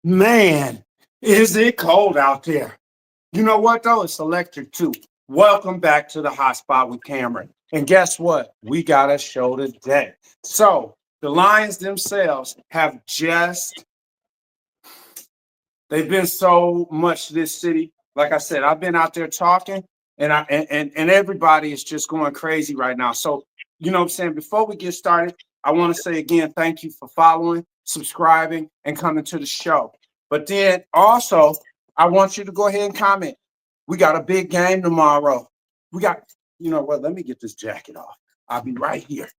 Man, is it cold out there? You know what, though? It's electric too. Welcome back to the Hot Spot with Cameron. And guess what? We got a show today. So, the Lions themselves have they've been so much to this city. Like I said, I've been out there talking, and everybody is just going crazy right now. So, you know what I'm saying? Before we get started, I want to say again, thank you for following, subscribing, and coming to the show. But then also, I want you to go ahead and comment. We got a big game tomorrow. We got, you know what? Let me get this jacket off. I'll be right here.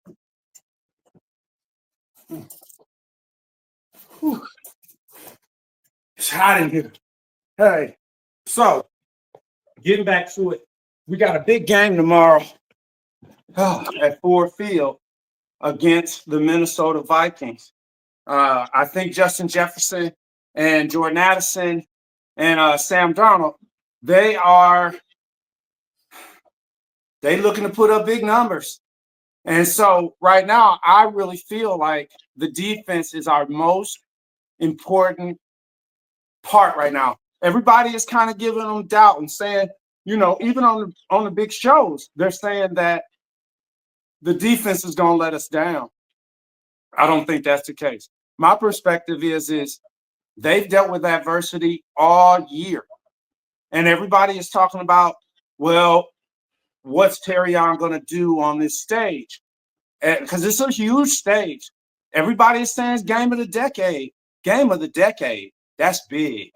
Whew, it's hot in here. Hey, so getting back to it, we got a big game tomorrow at Ford Field against the Minnesota Vikings. I think Justin Jefferson and Jordan Addison and Sam Darnold, they looking to put up big numbers. And so right now, I really feel like the defense is our most important part right now. Everybody is kind of giving them doubt and saying, you know, even on the big shows, they're saying that the defense is going to let us down. I don't think that's the case. My perspective is they've dealt with adversity all year. And everybody is talking about, well, what's Terrion going to do on this stage? Because it's a huge stage. Everybody is saying it's game of the decade. Game of the decade. That's big.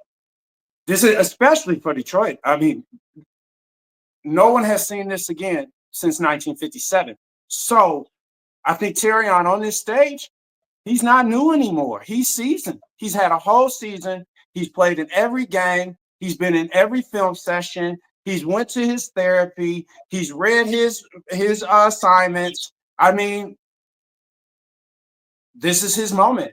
This is especially for Detroit. I mean, no one has seen this again since 1957. So I think Terrion on this stage, he's not new anymore. He's seasoned. He's had a whole season. He's played in every game. He's been in every film session. He's went to his therapy. He's read his assignments. I mean, this is his moment.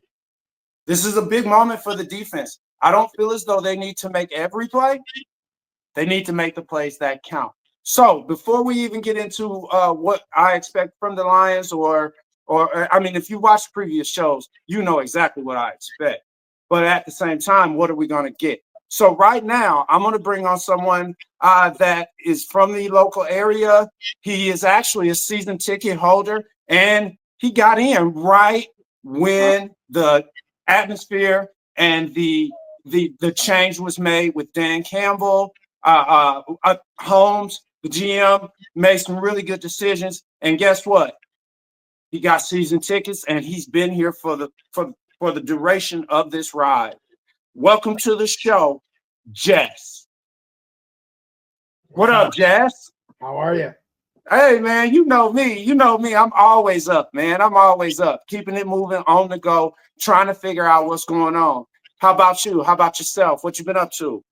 This is a big moment for the defense. I don't feel as though they need to make every play. They need to make the plays that count. So before we even get into what I expect from the Lions, or I mean, if you watch previous shows, you know exactly what I expect. But at the same time, what are we going to get? So right now, I'm going to bring on someone that is from the local area. He is actually a season ticket holder, and he got in right when the atmosphere and the change was made with Dan Campbell. Holmes, the GM, made some really good decisions. And guess what? He got season tickets, and he's been here for the duration of this ride. Welcome to the show, Jess. What up, Jess? How are you? Hey, man, you know me. You know me. I'm always up, man. I'm always up, keeping it moving, on the go, trying to figure out what's going on. How about you? How about yourself? What you been up to?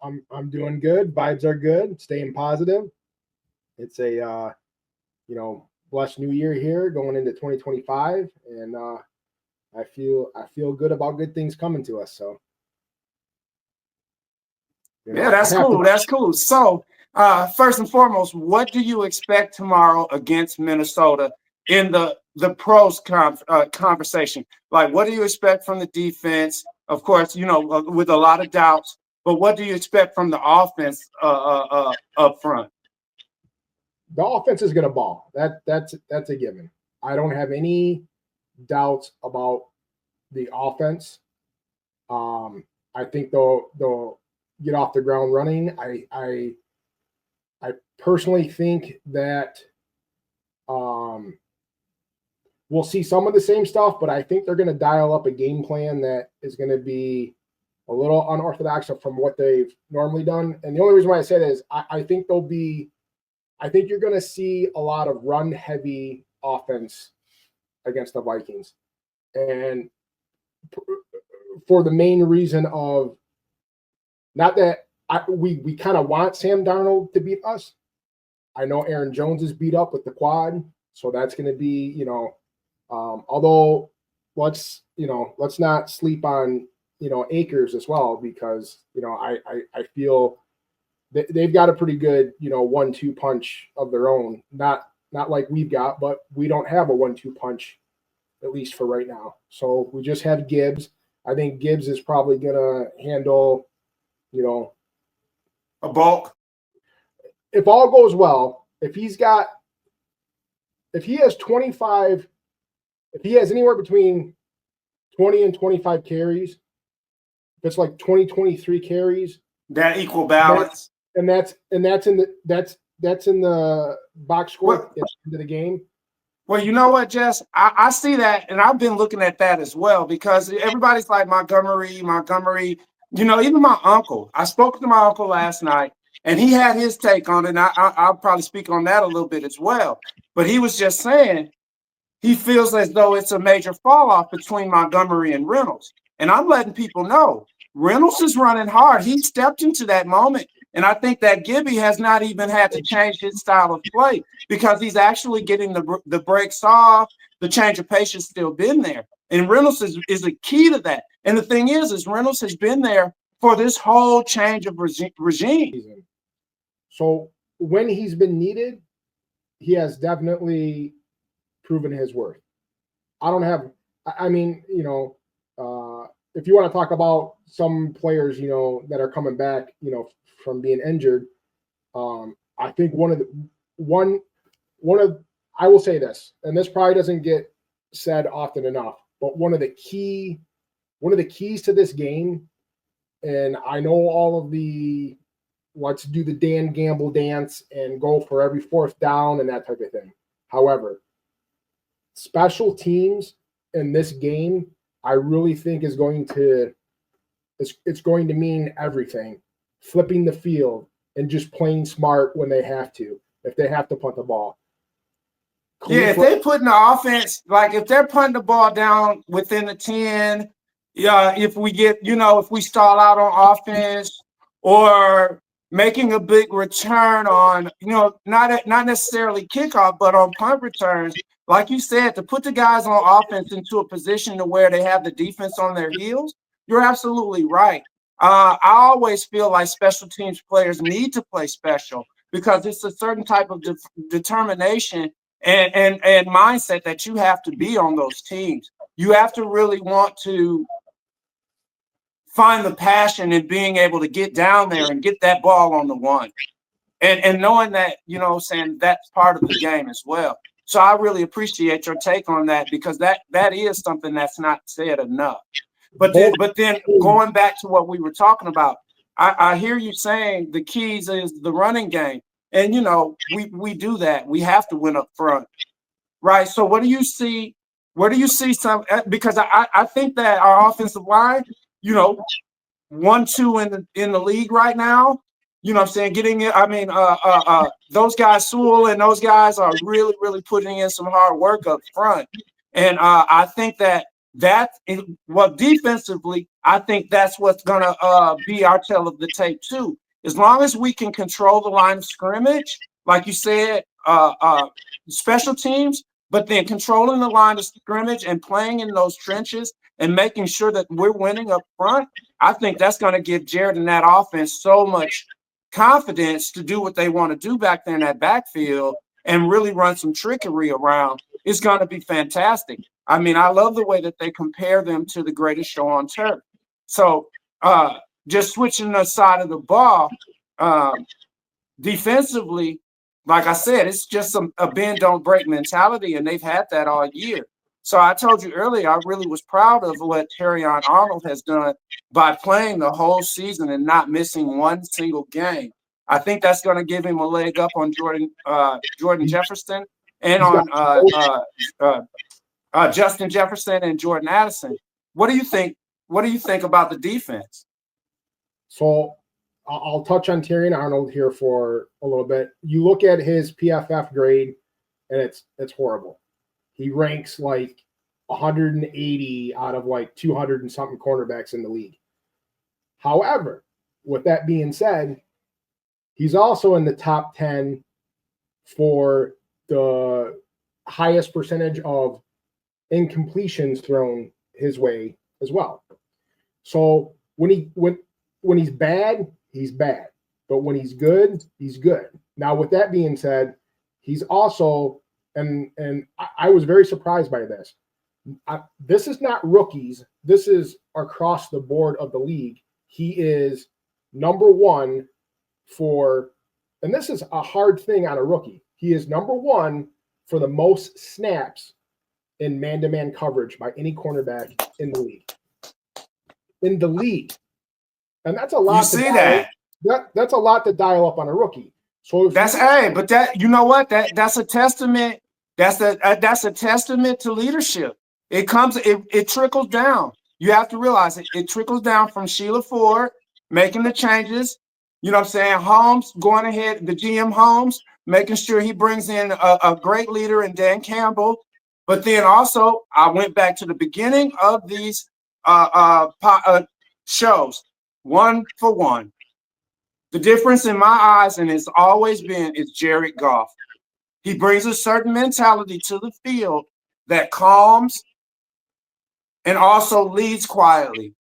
I'm doing good. Vibes are good. Staying positive. It's a blessed new year here going into 2025, and I feel good about good things coming to us. So yeah, that's cool. That's cool. So first and foremost, what do you expect tomorrow against Minnesota in the pros conversation? Like, what do you expect from the defense? Of course, you know, with a lot of doubts. But what do you expect from the offense up front? The offense is going to ball. That's a given. I don't have any doubts about the offense. I think they'll get off the ground running. I personally think that we'll see some of the same stuff, but I think they're going to dial up a game plan that is going to be a little unorthodox from what they've normally done. And the only reason why I say that is I think you're going to see a lot of run-heavy offense against the Vikings. And for the main reason of not that we kind of want Sam Darnold to beat us. I know Aaron Jones is beat up with the quad, so that's going to be, although let's not sleep on, Akers as well, because, I feel they've got a pretty good, 1-2 punch of their own. Not like we've got, but we don't have a 1-2 punch, at least for right now. So we just have Gibbs. I think Gibbs is probably going to handle, a bulk. If all goes well, if he has 25, if he has anywhere between 20 and 25 carries, if it's like 20, 23 carries, that equal balance. And that's in the box score at the end of the game. Well, you know what, Jess? I see that, and I've been looking at that as well because everybody's like Montgomery. Even my uncle. I spoke to my uncle last night, and he had his take on it, and I'll probably speak on that a little bit as well. But he was just saying he feels as though it's a major fall-off between Montgomery and Reynolds. And I'm letting people know Reynolds is running hard. He stepped into that moment. And I think that Gibby has not even had to change his style of play because he's actually getting the breaks off. The change of pace has still been there. And Reynolds is a key to that. And the thing is Reynolds has been there for this whole change of regime. So when he's been needed, he has definitely proven his worth. If you want to talk about some players, that are coming back, from being injured, I think I will say this, and this probably doesn't get said often enough, but one of the keys to this game, and I know all of the let's do the Dan Gamble dance and go for every fourth down and that type of thing. However, special teams in this game, I really think is going to mean everything. Flipping the field and just playing smart when they have to. If they have to punt the ball. If they put in the offense, like if they're punting the ball down within the 10, if we get, if we stall out on offense or making a big return on, not necessarily kickoff, but on punt returns, like you said, to put the guys on offense into a position to where they have the defense on their heels, you're absolutely right. I always feel like special teams players need to play special because it's a certain type of determination and mindset that you have to be on those teams. You have to really want to find the passion in being able to get down there and get that ball on the one. And knowing that, saying that's part of the game as well. So I really appreciate your take on that because that is something that's not said enough. But then going back to what we were talking about, I hear you saying the keys is the running game. And, we do that. We have to win up front. Right. So what do you see? Where do you see some? Because I think that our offensive line, 1-2 in the league right now. You know what I'm saying? Getting it. I mean, those guys, C.Wil and those guys are really, really putting in some hard work up front. And I think defensively, I think that's what's going to be our tale of the tape, too. As long as we can control the line of scrimmage, like you said, special teams, but then controlling the line of scrimmage and playing in those trenches and making sure that we're winning up front, I think that's going to give Jared and that offense so much confidence to do what they want to do back there in that backfield and really run some trickery around. It's going to be fantastic. I mean, I love the way that they compare them to the greatest show on turf. So just switching the side of the ball, defensively, like I said, it's just a bend, don't break mentality, and they've had that all year. So I told you earlier, I really was proud of what Terrion Arnold has done by playing the whole season and not missing one single game. I think that's going to give him a leg up on Jordan Jefferson and on Justin Jefferson and Jordan Addison. What do you think? What do you think about the defense? So I'll touch on Terrion Arnold here for a little bit. You look at his PFF grade, and it's horrible. He ranks like 180 out of like 200 and something cornerbacks in the league. However, with that being said, he's also in the top 10 for the highest percentage of incompletions thrown his way as well. So when he's bad, he's bad. But when he's good, he's good. Now, with that being said, he's also, and I was very surprised by this. This is not rookies. This is across the board of the league. He is number one for, and this is a hard thing on a rookie. He is number one for the most snaps in man-to-man coverage by any cornerback in the league. In the league. And that's a lot. You see that? That's a lot to dial up on a rookie. So that's but that, you know what? That's a testament. That's a testament to leadership. It trickles down. You have to realize it trickles down from Sheila Ford making the changes. You know what I'm saying? Holmes going ahead, the GM Holmes, making sure he brings in a great leader in Dan Campbell. But then also, I went back to the beginning of these shows, one for one. The difference in my eyes, and it's always been, is Jared Goff. He brings a certain mentality to the field that calms and also leads quietly.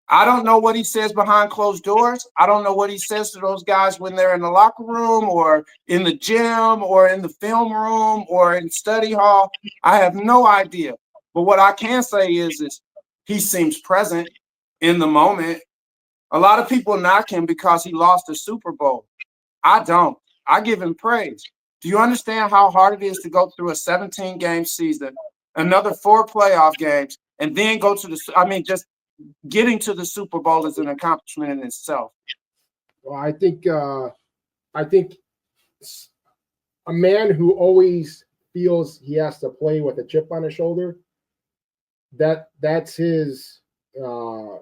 I don't know what he says behind closed doors. I don't know what he says to those guys when they're in the locker room or in the gym or in the film room or in study hall. I have no idea. But what I can say is he seems present in the moment. A lot of people knock him because he lost the Super Bowl. I don't. I give him praise. Do you understand how hard it is to go through a 17-game season, another 4 playoff games, and then go to just getting to the Super Bowl is an accomplishment in itself. Well, I think a man who always feels he has to play with a chip on his shoulder, that's his. I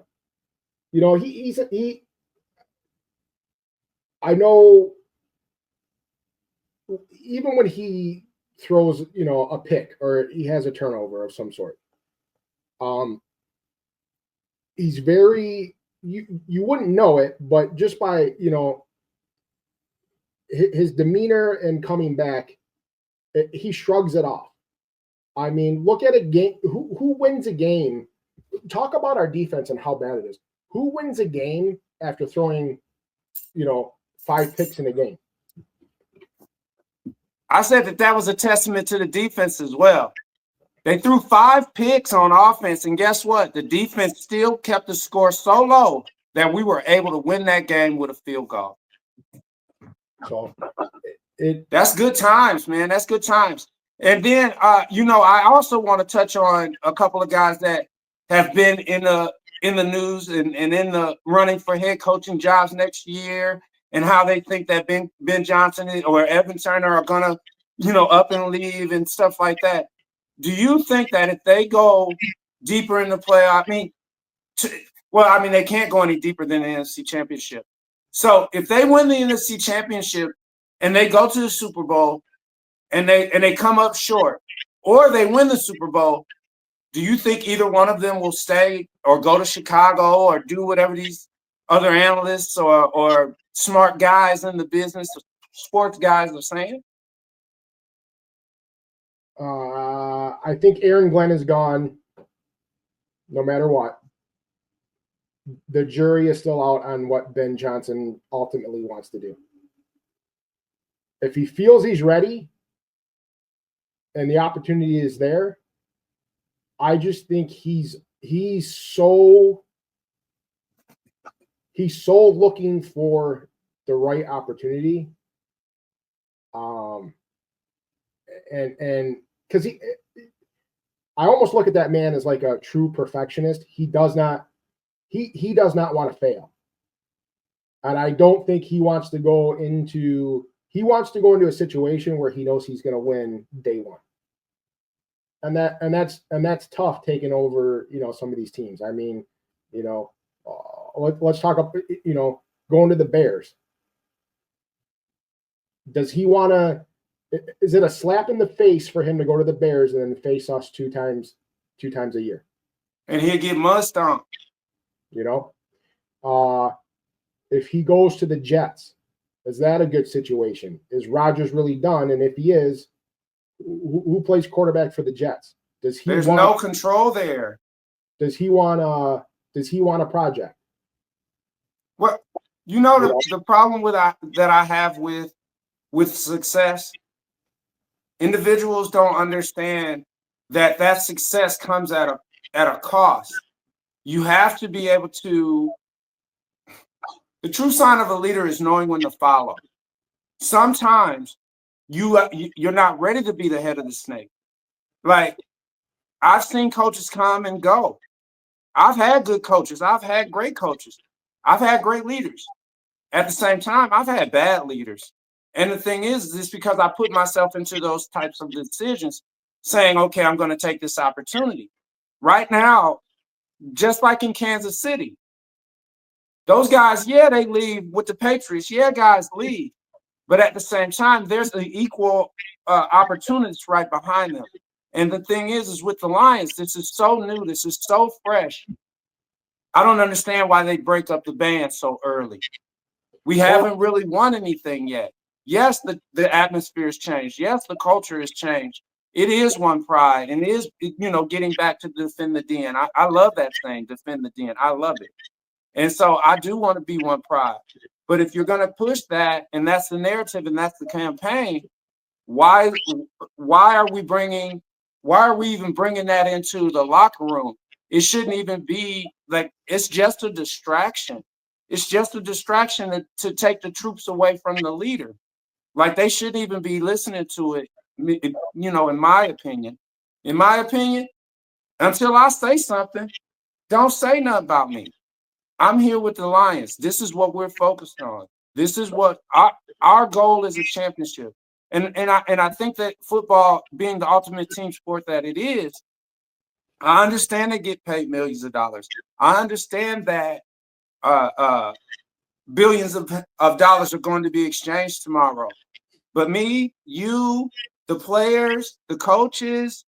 know. Even when he throws, a pick or he has a turnover of some sort, he's very, you wouldn't know it, but just by, his demeanor and coming back, he shrugs it off. I mean, look at a game. Who wins a game? Talk about our defense and how bad it is. Who wins a game after throwing, 5 picks in a game? I said that was a testament to the defense as well. They threw 5 picks on offense, and guess what? The defense still kept the score so low that we were able to win that game with a field goal. So that's good times, man. That's good times. And then, I also want to touch on a couple of guys that have been in the news and in the running for head coaching jobs next year, and how they think that Ben Johnson or Evan Turner are gonna, up and leave and stuff like that. Do you think that if they go deeper in the playoff, they can't go any deeper than the NFC Championship. So if they win the NFC Championship and they go to the Super Bowl and they come up short, or they win the Super Bowl, do you think either one of them will stay or go to Chicago or do whatever these other analysts or smart guys in the business, sports guys are saying? I think Aaron Glenn is gone no matter what. The jury is still out on what Ben Johnson ultimately wants to do. If he feels he's ready and the opportunity is there, I just think he's so looking for the right opportunity. And because I almost look at that man as like a true perfectionist. He does not want to fail. And I don't think he wants to go into a situation where he knows he's going to win day one. And that's tough taking over, some of these teams. I mean, let's talk about, going to the Bears. Does he want to? Is it a slap in the face for him to go to the Bears and then face us two times a year? And he'll get mud stomped. If he goes to the Jets, is that a good situation? Is Rodgers really done? And if he is, who plays quarterback for the Jets? There's no control there. Does he want a project? Well, the problem that I have with success, individuals don't understand that success comes at a cost. You have to be able to. The true sign of a leader is knowing when to follow. Sometimes you're not ready to be the head of the snake. Like, I've seen coaches come and go. I've had good coaches. I've had great coaches. I've had great leaders. At the same time, I've had bad leaders. And the thing is it's because I put myself into those types of decisions, saying, okay, I'm going to take this opportunity. Right now, just like in Kansas City, those guys, yeah, they leave with the Patriots. Yeah, guys leave. But at the same time, there's an equal opportunities right behind them. And the thing is with the Lions, this is so new. This is so fresh. I don't understand why they break up the band so early. We haven't really won anything yet. Yes, the atmosphere has changed. Yes, the culture has changed. It is one pride, and it is, getting back to defend the den. I love that thing, defend the den. I love it. And so I do want to be one pride. But if you're going to push that, and that's the narrative, and that's the campaign, why are we even bringing that into the locker room? It shouldn't even be like, it's just a distraction. It's just a distraction to take the troops away from the leader. Like, they shouldn't even be listening to it, in my opinion. In my opinion, until I say something, don't say nothing about me. I'm here with the Lions. This is what we're focused on. This is what our goal is, a championship. And I think that football, being the ultimate team sport that it is, I understand they get paid millions of dollars. I understand that billions of dollars are going to be exchanged tomorrow. But me, you, the players, the coaches,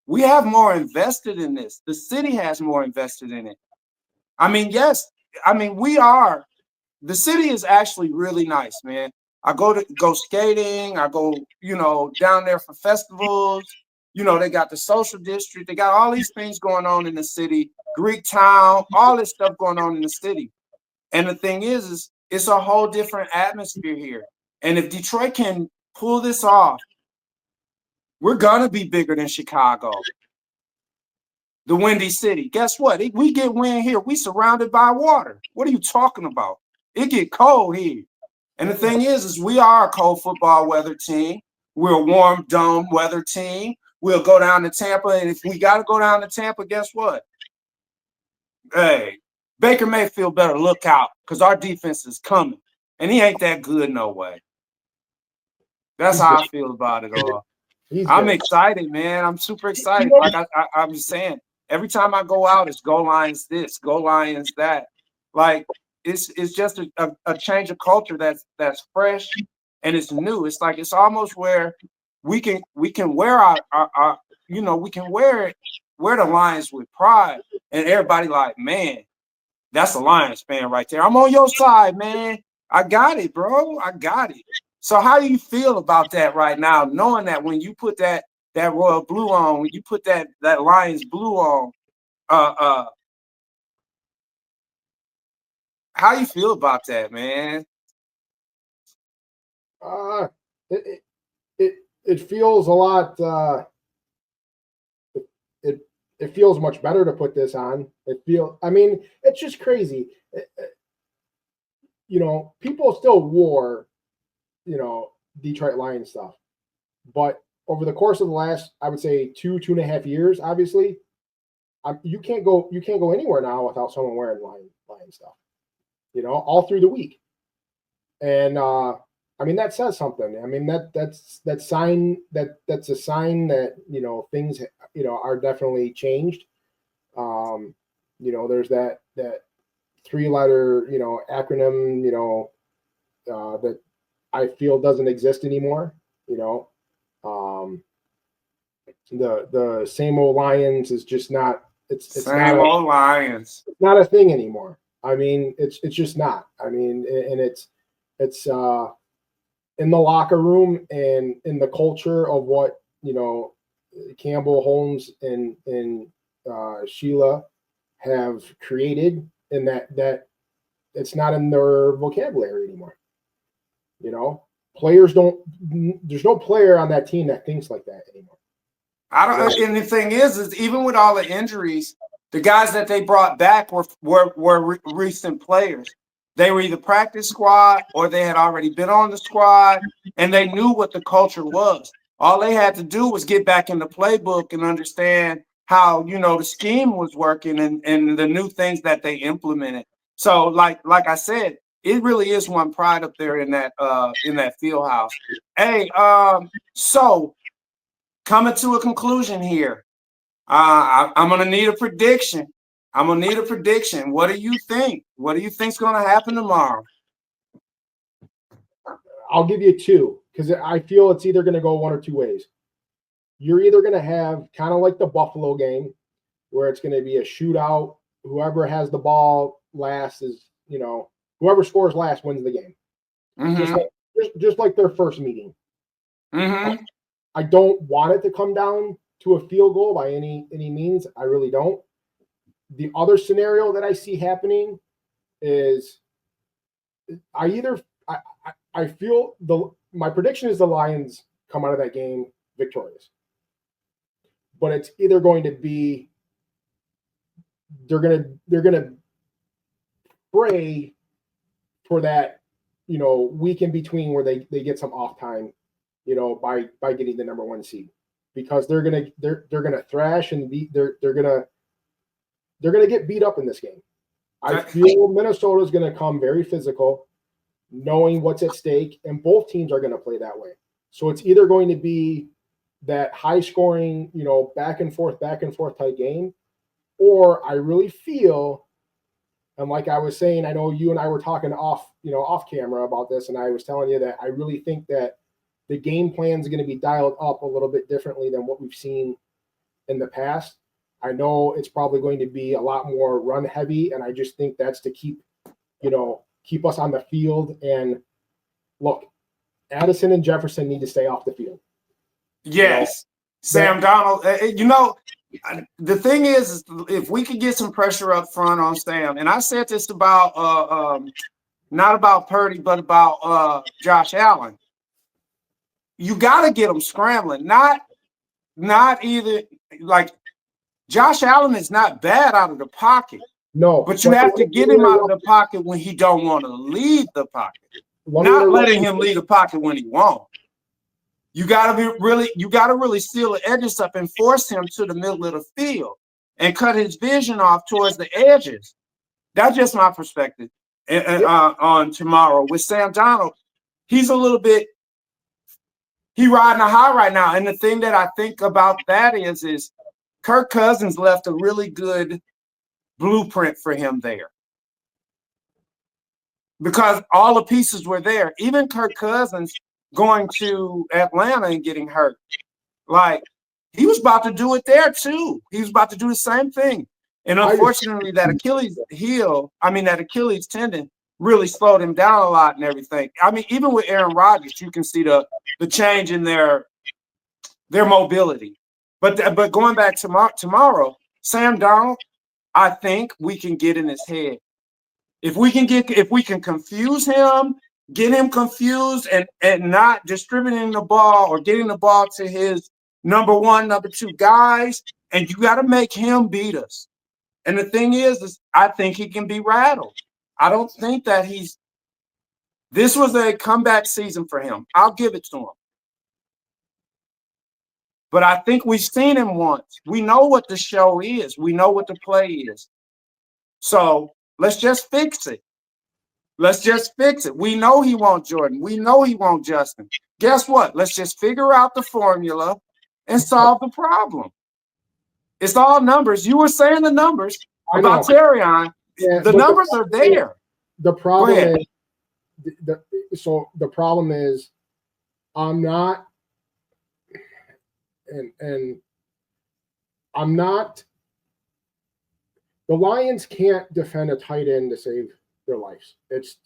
we have more invested in this. The city has more invested in it. I mean, yes. I mean, the city is actually really nice, man. I go skating. I go, down there for festivals. They got the social district. They got all these things going on in the city, Greek town, all this stuff going on in the city. And the thing is it's a whole different atmosphere here. And if Detroit can pull this off, we're going to be bigger than Chicago, the Windy City. Guess what? We get wind here. We surrounded by water. What are you talking about? It get cold here. And the thing is we are a cold football weather team. We're a warm dome weather team. We'll go down to Tampa. And if we got to go down to Tampa, guess what? Hey, Baker Mayfield better look out, because our defense is coming. And he ain't that good no way. That's how I feel about it all. I'm excited, man. I'm super excited. Like I'm just saying, every time I go out, it's go Lions this, go Lions that. Like, it's just a change of culture that's fresh and it's new. It's like, it's almost where we can wear our we can wear the Lions with pride, and everybody like, man, that's a Lions fan right there. I'm on your side, man. I got it, bro. I got it. So how do you feel about that right now, knowing that when you put that royal blue on, when you put that Lions blue on, how you feel about that, man? It feels a lot. It feels much better to put this on. I mean, it's just crazy. People still wore, Detroit Lions stuff, but over the course of the last, I would say 2.5 years, obviously, you can't go anywhere now without someone wearing Lion stuff, all through the week. And I mean, that says something. I mean, that's a sign that things are definitely changed. There's that 3-letter acronym that I feel doesn't exist anymore. The same old Lions is just not. It's same old Lions. It's not a thing anymore. I mean, it's just not. I mean, and it's in the locker room and in the culture of what Campbell, Holmes, and Sheila have created, and that it's not in their vocabulary anymore. Players don't. There's no player on that team that thinks like that anymore. I don't. And the thing is even with all the injuries, the guys that they brought back were recent players. They were either practice squad or they had already been on the squad, and they knew what the culture was. All they had to do was get back in the playbook and understand how the scheme was working and the new things that they implemented. So like I said, it really is one pride up there in that field house. Hey, so coming to a conclusion here. I'm gonna need a prediction. What do you think? What do you think's gonna happen tomorrow? I'll give you two because I feel it's either going to go one or two ways. You're either going to have kind of like the Buffalo game where it's going to be a shootout. Whoever has the ball last is, whoever scores last wins the game. Mm-hmm. Just like their first meeting. Mm-hmm. I don't want it to come down to a field goal by any means. I really don't. The other scenario that I see happening is I feel my prediction is the Lions come out of that game victorious. But it's either going to be they're gonna pray for that, week in between where they get some off time, by getting the number 1 seed. Because they're gonna thrash and they're gonna get beat up in this game. I feel Minnesota's gonna come very physical, knowing what's at stake, and both teams are going to play that way. So it's either going to be that high scoring, back and forth type game, or I really feel, and like I was saying, I know you and I were talking off camera about this, and I was telling you that I really think that the game plan is going to be dialed up a little bit differently than what we've seen in the past. I know it's probably going to be a lot more run heavy, and I just think that's to keep us on the field. And look, Addison and Jefferson need to stay off the field. Yes. Sam Donald, the thing is if we could get some pressure up front on Sam, and I said this about not about Purdy, but about Josh Allen. You got to get them scrambling. Not either like Josh Allen is not bad out of the pocket. No, but you have to get him out of the pocket when he don't want to leave the pocket. Not letting him leave the pocket when he won't. You gotta really seal the edges up and force him to the middle of the field and cut his vision off towards the edges. That's just my perspective. On tomorrow with Sam Donald, he's a little bit riding a high right now. And the thing that I think about that is Kirk Cousins left a really good blueprint for him there. Because all the pieces were there. Even Kirk Cousins going to Atlanta and getting hurt. Like, he was about to do it there too. He was about to do the same thing. And unfortunately, that Achilles tendon really slowed him down a lot and everything. I mean, even with Aaron Rodgers, you can see the change in their mobility. But going back tomorrow, Sam Donald, I think we can get in his head. If we can confuse him, get him confused and not distributing the ball or getting the ball to his number 1, number 2 guys, and you got to make him beat us. And the thing is I think he can be rattled. I don't think that this was a comeback season for him. I'll give it to him. But I think we've seen him once. We know what the show is. We know what the play is. So let's just fix it. We know he wants Jordan. We know he wants Justin. Guess what? Let's just figure out the formula and solve the problem. It's all numbers. You were saying the numbers about Terrion. Yeah, the numbers are there. The problem is, the problem is I'm not the Lions can't defend a tight end to save their lives. It's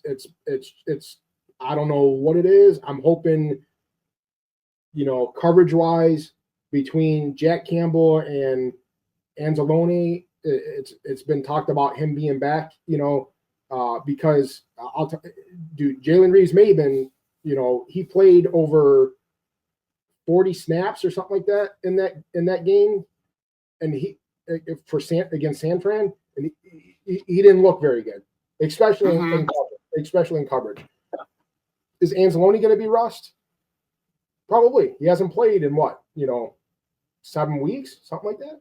I don't know what it is. I'm hoping, coverage wise between Jack Campbell and Anzalone, it's been talked about him being back, because Jalen Reeves-Maybin, he played over 40 snaps or something like that in that game, and against San Fran, and he didn't look very good, especially in coverage. Is Anzalone going to be rust? Probably. He hasn't played in 7 weeks, something like that.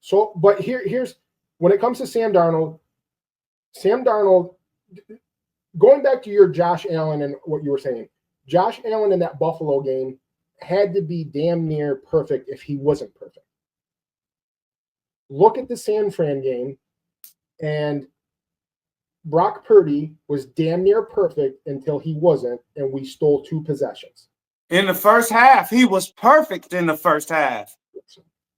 So, but here's when it comes to Sam Darnold, going back to your Josh Allen and what you were saying, Josh Allen in that Buffalo game had to be damn near perfect if he wasn't perfect. Look at the San Fran game, and Brock Purdy was damn near perfect until he wasn't, and we stole 2 possessions. In the first half, he was perfect in the first half.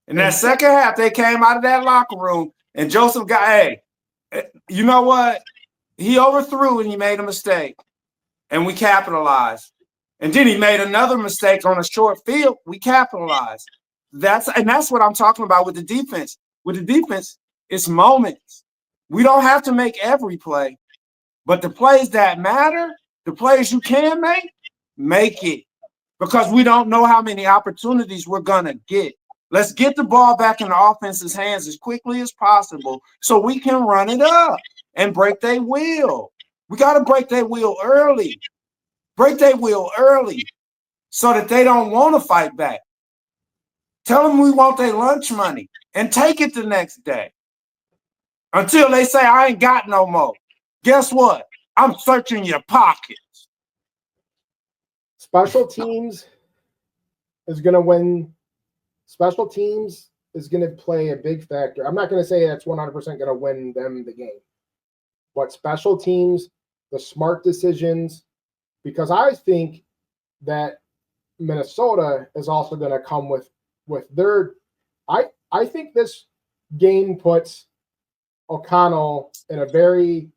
In that second half, they came out of that locker room, and Joseph got, hey, you know what? He overthrew and he made a mistake, and we capitalized. And then he made another mistake on a short field. We capitalized. That's what I'm talking about with the defense. With the defense, it's moments. We don't have to make every play, but the plays that matter, the plays you can make it, because we don't know how many opportunities we're going to get. Let's get the ball back in the offense's hands as quickly as possible so we can run it up and break their will. We got to break their will early. Break their will early so that they don't want to fight back. Tell them we want their lunch money and take it the next day until they say, I ain't got no more. Guess what? I'm searching your pockets. Special teams is going to win. Special teams is going to play a big factor. I'm not going to say that's 100% going to win them the game. But special teams, the smart decisions, because I think that Minnesota is also going to come with their – I think this game puts O'Connell in a very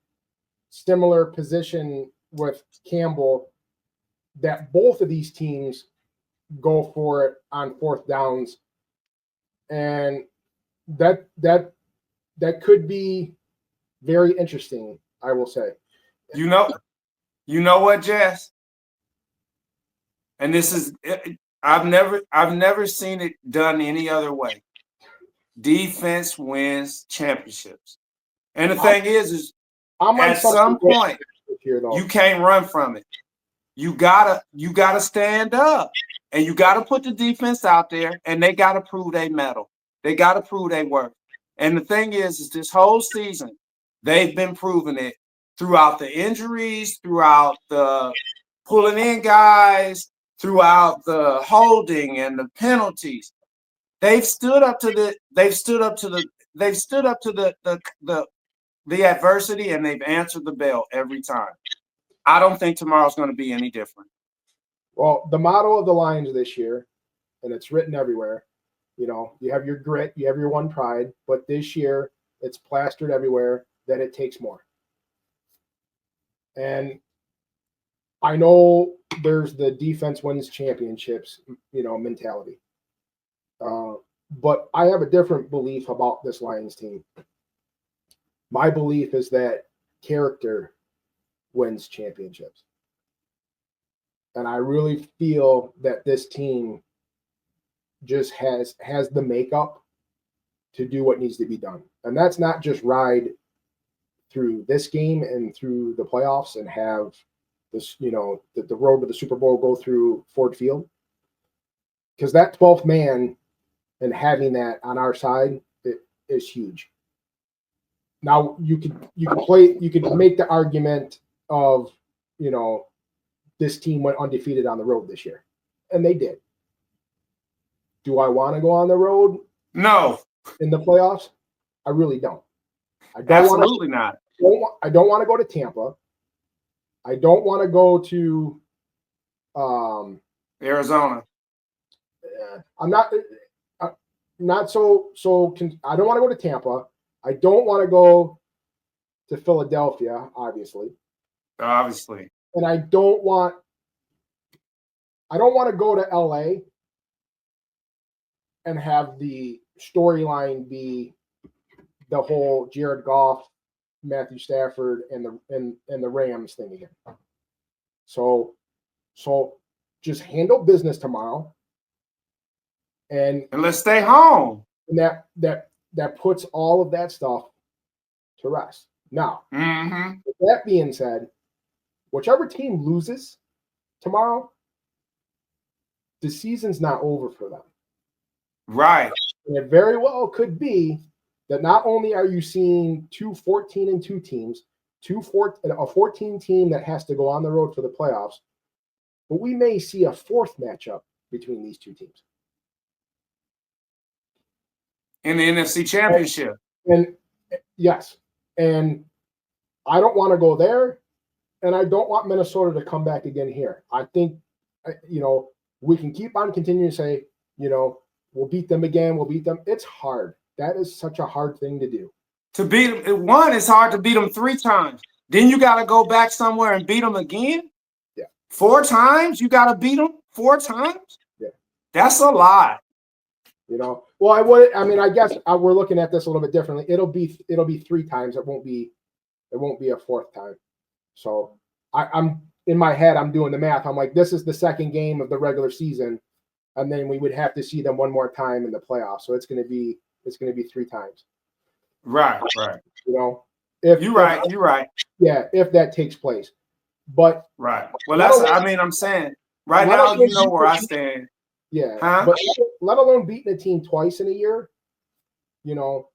similar position with Campbell, that both of these teams go for it on 4th downs, and that could be very interesting, I will say. You know what, Jess? And this is I've never seen it done any other way. Defense wins championships. And the thing is at some point you can't run from it. You gotta stand up, and you gotta put the defense out there, and they gotta prove they mettle. They gotta prove they work. And the thing is this whole season, they've been proving it throughout the injuries, throughout the pulling in guys, throughout the holding and the penalties. They've stood up to the adversity, and they've answered the bell every time. I don't think tomorrow's going to be any different. Well, the motto of the Lions this year, and it's written everywhere, you have your grit, you have your one pride, but this year it's plastered everywhere that it takes more. And I know there's the defense wins championships, mentality. But I have a different belief about this Lions team. My belief is that character wins championships. And I really feel that this team just has the makeup to do what needs to be done. And that's not just ride through this game and through the playoffs and have this, the road to the Super Bowl go through Ford Field. Because that 12th man and having that on our side is huge. Now you could make the argument of, this team went undefeated on the road this year, and they did. Do I want to go on the road? No. In the playoffs? I really don't. Absolutely not. I don't want to go to Tampa. I don't want to go to Arizona. I'm not so. I don't want to go to Tampa. I don't want to go to Philadelphia, obviously. And I don't want to go to LA and have the storyline be the whole Jared Goff, Matthew Stafford, and the Rams thing again. So just handle business tomorrow. And let's stay home. And that puts all of that stuff to rest. Now, with that being said, whichever team loses tomorrow, the season's not over for them. Right. And it very well could be that not only are you seeing 2 14-2 teams, a 14 team that has to go on the road for the playoffs, but we may see a fourth matchup between these two teams. In the NFC Championship. And yes. And I don't want to go there. And I don't want Minnesota to come back again here. I think, we can keep on continuing to say, we'll beat them again. We'll beat them. It's hard. That is such a hard thing to do. To beat them, one, it's hard to beat them 3 times. Then you got to go back somewhere and beat them again. Yeah. 4 times, you got to beat them 4 times. Yeah. That's a lot. Well, I guess we're looking at this a little bit differently. It'll be 3 times. It won't be a 4th time. So I'm in my head, I'm doing the math. I'm like, this is the second game of the regular season, and then we would have to see them one more time in the playoffs. So it's going to be 3 times. Right. If you're right. Yeah, if that takes place. But right. Well, I'm saying right now, you know where I stand. Yeah. Huh? But let alone beating a team twice in a year, to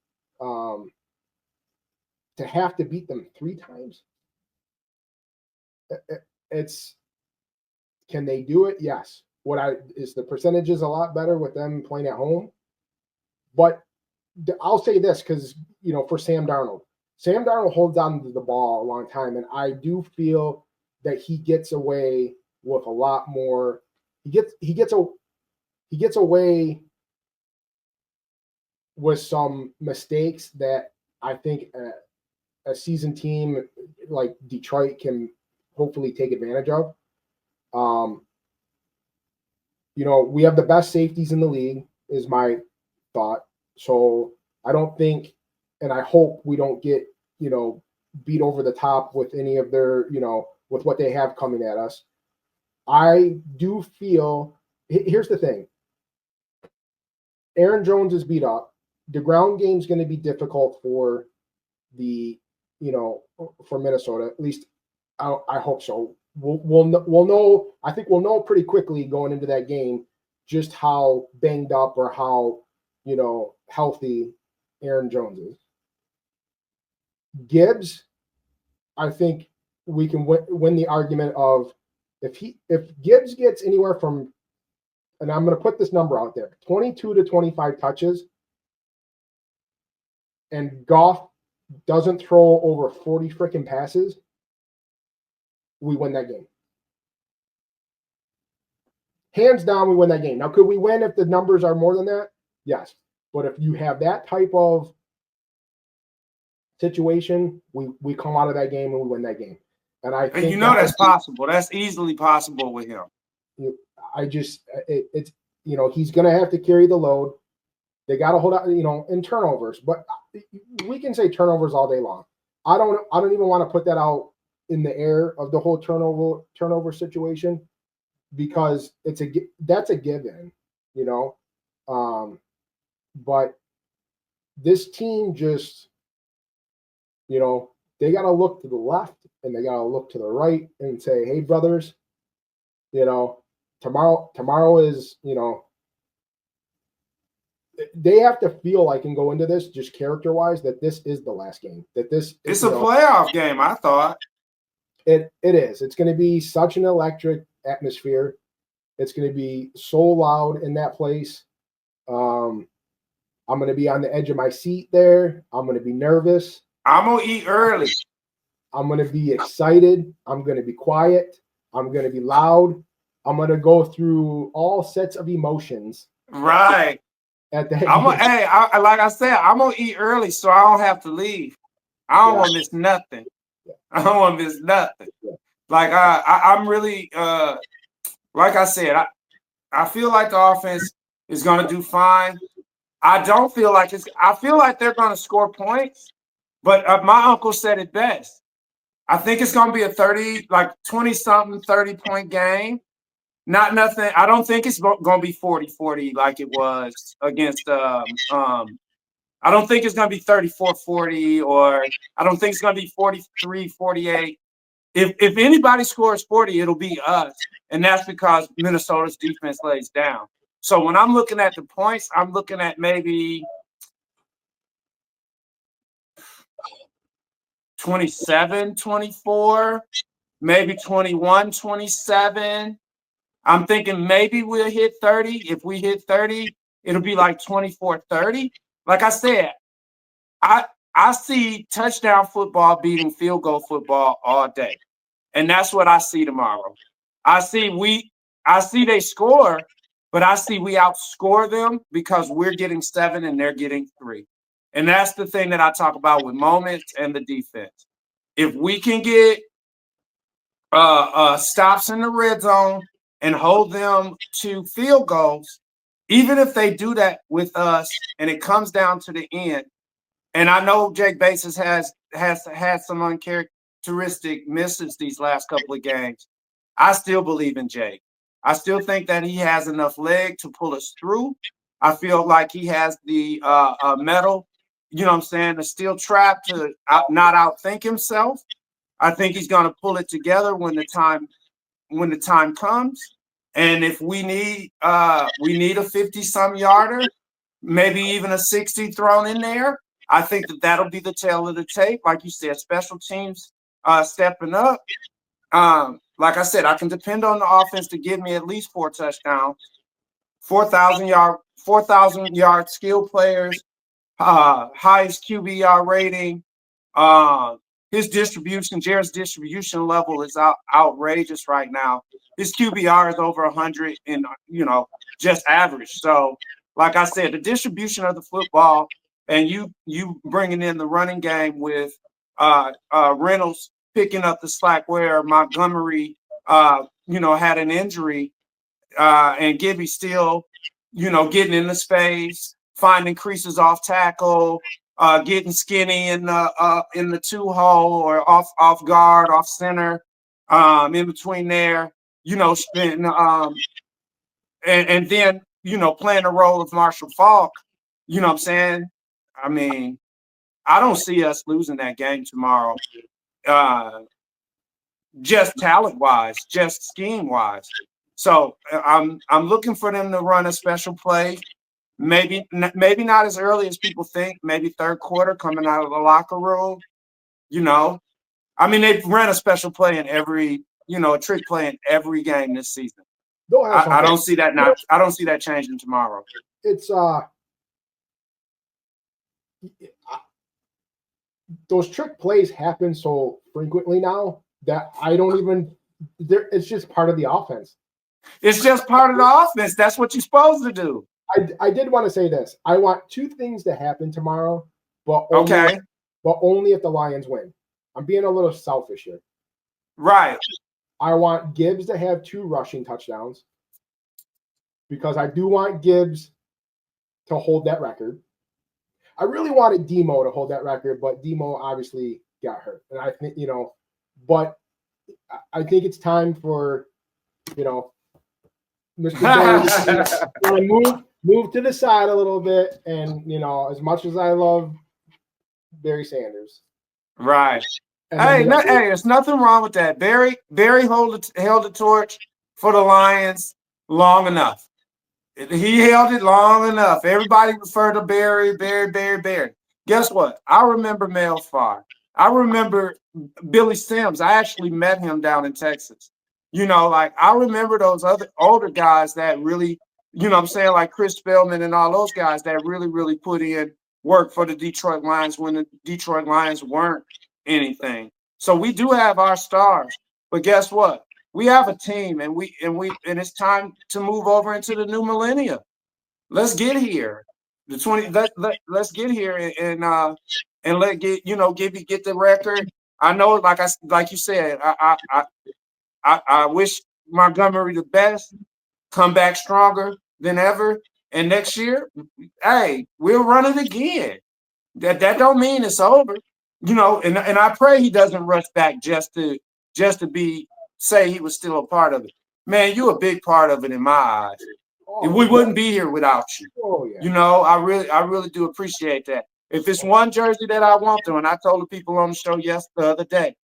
have to beat them 3 times. Can they do it? Yes. Is the percentages a lot better with them playing at home? But I'll say this because, for Sam Darnold holds on to the ball a long time. And I do feel that he gets away with a lot more. He gets away with some mistakes that I think a seasoned team like Detroit can hopefully take advantage of. We have the best safeties in the league, is my thought. So I don't think, and I hope we don't get, beat over the top with any of their, with what they have coming at us. I do feel, here's the thing. Aaron Jones is beat up. The ground game is going to be difficult for for Minnesota. At least I hope so. We'll know. I think we'll know pretty quickly going into that game just how banged up or how healthy Aaron Jones is. Gibbs, I think we can win the argument of if Gibbs gets anywhere from, and I'm going to put this number out there, 22 to 25 touches, and Goff doesn't throw over 40 freaking passes, we win that game. Hands down, we win that game. Now, could we win if the numbers are more than that? Yes. But if you have that type of situation, we come out of that game and we win that game. And I think that's possible. That's easily possible with him. It's he's going to have to carry the load. They got to hold out, in turnovers. But we can say turnovers all day long. I don't even want to put that out in the air of the whole turnover situation, because that's a given, but this team just, they got to look to the left and they got to look to the right and say, hey, brothers, tomorrow is, they have to feel like and go into this just character-wise that this is the last game. That it's a playoff game, I thought. It is. It's going to be such an electric atmosphere. It's going to be so loud in that place. I'm going to be on the edge of my seat there. I'm going to be nervous. I'm going to eat early. I'm going to be excited. I'm going to be quiet. I'm going to be loud. I'm going to go through all sets of emotions. Right. At that like I said, I'm going to eat early so I don't have to leave. I don't want to miss nothing. I don't want to miss nothing. Like I'm really, like I said, I feel like the offense is going to do fine. I don't feel like I feel like they're going to score points, but my uncle said it best. I think it's going to be a 20-something, 30-point game. Not nothing. I don't think it's going to be 40-40 like it was against I don't think it's going to be 34-40, or I don't think it's going to be 43-48. If anybody scores 40, it'll be us. And that's because Minnesota's defense lays down. So when I'm looking at the points, I'm looking at maybe 27-24, maybe 21-27. I'm thinking maybe we'll hit 30. If we hit 30, it'll be like 24-30. Like I said, I see touchdown football beating field goal football all day. And that's what I see tomorrow. I see they score, but I see we outscore them because we're getting 7 and they're getting 3. And that's the thing that I talk about with moments and the defense. If we can get stops in the red zone and hold them to field goals, even if they do that with us and it comes down to the end, and I know Jake Bates has had some uncharacteristic misses these last couple of games, I still believe in Jake. I still think that he has enough leg to pull us through. I feel like he has the metal, you know what I'm saying, the steel trap to not outthink himself. I think he's going to pull it together when the time comes. And if we need a 50-some yarder, maybe even a 60 thrown in there, I think that'll be the tail of the tape. Like you said, special teams stepping up. Like I said, I can depend on the offense to give me at least 4 touchdowns, 4,000 yard skill players, highest QBR rating. His distribution, Jared's distribution level is outrageous right now. His QBR is over 100 and, just average. So, like I said, the distribution of the football and you bringing in the running game with Reynolds picking up the slack where Montgomery, had an injury, and Gibby still, getting in the space, finding creases off tackle, getting skinny in the 2-hole or off guard, off center, in between there, and then playing the role of Marshall Faulk. You know what I'm saying? I mean, I don't see us losing that game tomorrow. Just talent wise, just scheme wise. So I'm looking for them to run a special play. Maybe not as early as people think. Maybe third quarter coming out of the locker room. They've run a special play in every, a trick play in every game this season. I don't see that now. I don't see that changing tomorrow. It's those trick plays happen so frequently now that I don't even. It's just part of the offense. It's just part of the offense. That's what you're supposed to do. I did want to say this. I want 2 things to happen tomorrow, but only if the Lions win. I'm being a little selfish here. Right. I want Gibbs to have 2 rushing touchdowns because I do want Gibbs to hold that record. I really wanted Demo to hold that record, but Demo obviously got hurt. And I think, but I think it's time for, Mr. Jones to move to the side a little bit. And, as much as I love Barry Sanders. Right. Hey, there's nothing wrong with that. Barry held the torch for the Lions long enough. He held it long enough. Everybody referred to Barry. Guess what? I remember Mel Farr. I remember Billy Sims. I actually met him down in Texas. I remember those other older guys that really, like Chris Spellman and all those guys that really, really put in work for the Detroit Lions when the Detroit Lions weren't anything. So we do have our stars. But guess what? We have a team, and it's time to move over into the new millennia. Let's get here. Let's get here and get the record. I know, like you said, I wish Montgomery the best, come back stronger than ever, and next year, hey, we'll run it again. That don't mean it's over, and I pray he doesn't rush back just to say he was still a part of it. man, you're a big part of it in my eyes. Oh, We wouldn't be here without you. Oh yeah. You know, I really do appreciate that. If it's one jersey that I want to, and I told the people on the show the other day,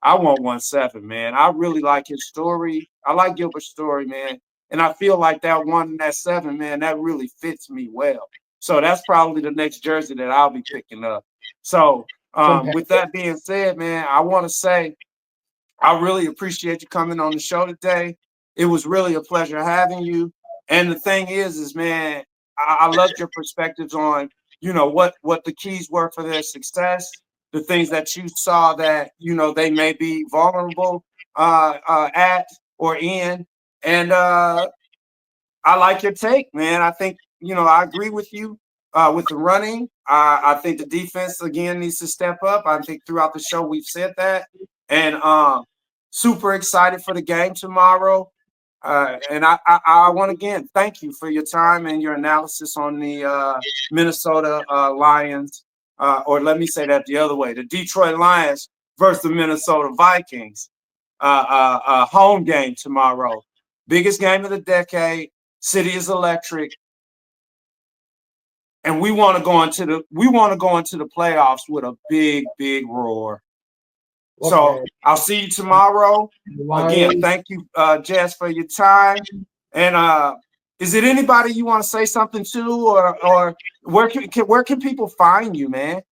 I want 1-7, man. I really like his story. I like Gilbert's story, man. And I feel like that 1 and that 7, man, that really fits me well. So that's probably the next jersey that I'll be picking up. So with that being said, man, I want to say I really appreciate you coming on the show today. It was really a pleasure having you. And the thing is man, I loved your perspectives on, you know, what the keys were for their success, the things that you saw that, you know, they may be vulnerable at or in. And I like your take, man. I think, you know, I agree with you with the running. I think the defense, again, needs to step up. I think throughout the show we've said that. And super excited for the game tomorrow. And I want to, again, thank you for your time and your analysis on the Minnesota Lions. Or let me say that the other way, the Detroit Lions versus the Minnesota Vikings home game tomorrow. Biggest game of the decade. City is electric, and we want to go into the playoffs with a big roar. Okay. So I'll see you tomorrow. Again, thank you, Jess, for your time. And is it anybody you want to say something to, or where can people find you, man?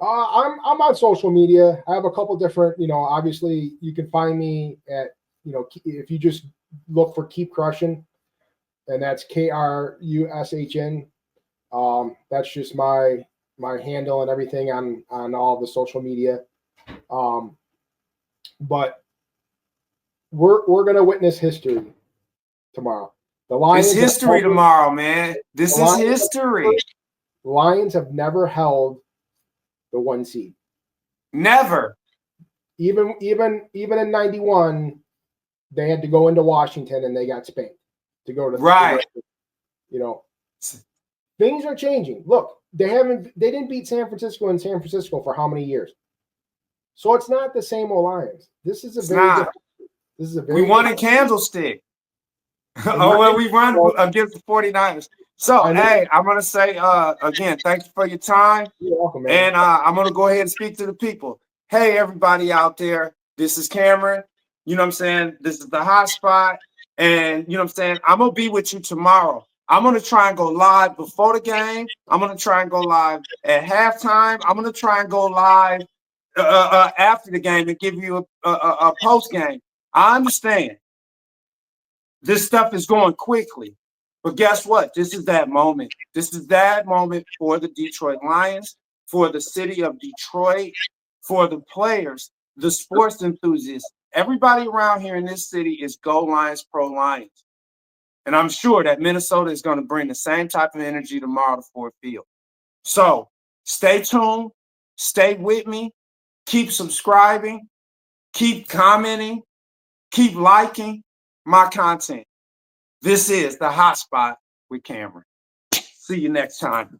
I'm on social media. I have a couple different, you know, obviously you can find me at, you know, if you just look for Keep Crushing. And that's KRUSHN. That's just my handle and everything on all the social media. But we're gonna witness history tomorrow. The Lions. It's history tomorrow, man. This is history. The Lions have never held the 1 seed. Never. Even in '91, they had to go into Washington and they got spanked. To go to right, you know, things are changing. Look, they didn't beat San Francisco in San Francisco for how many years? So it's not the same old Lions. This is a very we won in Candlestick. Oh, well, we run against the 49ers. So hey, I'm gonna say again, thank you for your time. You're welcome, man. And I'm gonna go ahead and speak to the people. Hey, everybody out there, this is Cameron. You know what I'm saying? This is the hot spot. And you know what I'm saying? I'm going to be with you tomorrow. I'm going to try and go live before the game. I'm going to try and go live at halftime. I'm going to try and go live after the game and give you a post game. I understand this stuff is going quickly, but guess what? This is that moment. This is that moment for the Detroit Lions, for the city of Detroit, for the players, the sports enthusiasts. Everybody around here in this city is Go Lions, Pro Lions. And I'm sure that Minnesota is going to bring the same type of energy tomorrow to Ford Field. So stay tuned. Stay with me. Keep subscribing. Keep commenting. Keep liking my content. This is The Hot Spot with Cameron. See you next time.